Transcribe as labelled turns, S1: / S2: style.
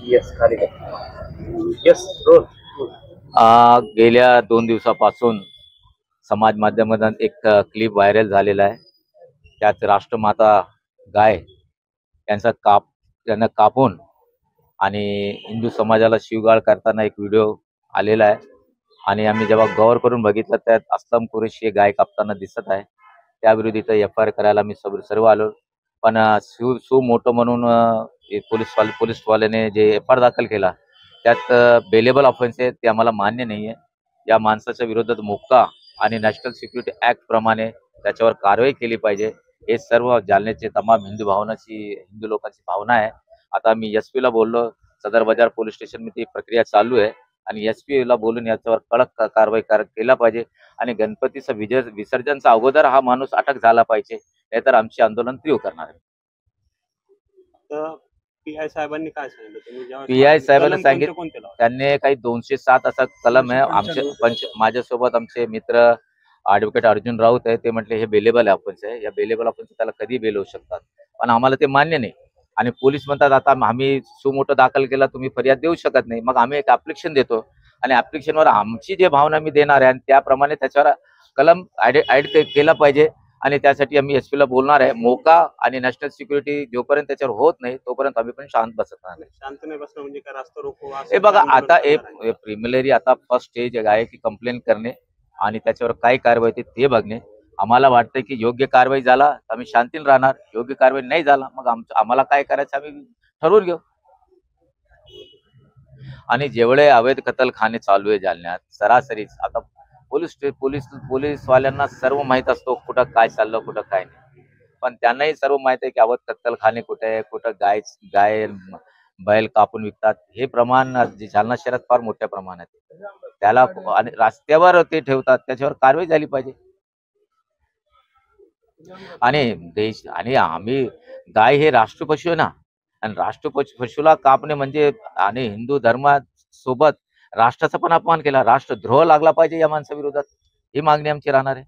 S1: Yes खाली yes role.
S2: गेल्या 2 दिवसापासून समाज माध्यमात एक क्लिप व्हायरल झालेला आहे. त्यात राष्ट्रमाता गाय त्यांना कापून आणि हिंदू समाजाला शिवगाळ करताना एक व्हिडिओ आलेला आहे. आणि आम्ही जेव्हा गौर करून बघितलं त्यात असलम कुरेशी हे गाय कापताना दिसत आहे. त्याविरुद्ध इथं FIR करायला आम्ही सर्व आलो. पण सू मोठं म्हणून पोलीसवाल्याने जे FIR दाखल केला त्यात बेलेबल ऑफेन्स आहे, ते आम्हाला मान्य नाही आहे. या माणसाच्या विरोधात मोक्का आणि नॅशनल सिक्युरिटी ऍक्ट प्रमाणे त्याच्यावर कारवाई केली पाहिजे. हे सर्व जालन्याचे तमाम हिंदू लोकांची भावना आहे. आता मी SP ला बोललो, सदर बाजार पोलीस स्टेशन मध्ये प्रक्रिया चालू आहे आणि SP ला बोलून याच्यावर कडक कारवाई केला पाहिजे. आणि गणपतीचं विसर्जनचा अगोदर हा माणूस अटक झाला पाहिजे, नाहीतर आमचे आंदोलन तीव्र करणार आहे.
S1: तर PI साहेबांनी काय सांगितलं?
S2: PI साहेबांना सांगितलं
S1: कोणते
S2: त्यांनी काही 207 असा कलम आहे. माझ्यासोबत आमचे मित्र ॲडव्होकेट अर्जुन राऊत आहे. ते म्हटले हे बेलेबल ऑफेन्स आहे, या बेलेबल ऑफेन्स त्याला कधी बेल होऊ शकतात. पण आम्हाला ते मान्य नाही. आणि पोलीस म्हणतात आता आम्ही सुमोटो दाखल केला, तुम्ही फरियाद देऊ शकत नाही. मग आम्ही एक ऍप्लिकेशन देतो आणि ऍप्लिकेशनवर आमची जे भावना मी देणार आहे आणि त्याप्रमाणे त्याच्यावर कलम ऍड केला पाहिजे. आणि त्यासाठी आम्ही SP ला बोलणार आहे. मोका आणि नॅशनल सिक्युरिटी जोपर्यंत त्याच्यावर होत नाही तोपर्यंत आम्ही पण शांत बसत नाही.
S1: शांत नाही बसणं म्हणजे काय? रास्ता रोको
S2: हे बघा, आता प्रिमिलरी आता फर्स्ट स्टेज आहे की कंप्लेंट करणे आणि त्याच्यावर काय कारवाई होते ते बघणे. आम्हाला वाटतं की योग्य कारवाई झाला तर आम्ही शांतीने राहणार, योग्य कारवाई नाही झाला मग आम्हाला काय करायचं आम्ही ठरवून घेऊ. आणि जेवढे अवैध कत्तलखाने चालू आहे जालन्यात सरासरीच आता पोलीसवाल्यांना सर्व माहित असतो कुठं काय चाललं कुठं काय नाही. पण त्यांनाही सर्व माहित आहे की अवैध कत्तलखाने कुठे आहे, कुठं गाय बैल कापून विकतात. हे प्रमाण जालना शहरात फार मोठ्या प्रमाणात आहे. त्याला आणि रस्त्यावर ते ठेवतात, त्याच्यावर कारवाई झाली पाहिजे. आणि आम्ही गाय हे राष्ट्रपशु आहे ना, आणि राष्ट्रपशुला कापणे म्हणजे आणि हिंदू धर्मासोबत राष्ट्राचा पण अपमान केला, राष्ट्रद्रोह लागला पाहिजे या माणसाविरोधात. ही मागणी आमची राहणार आहे.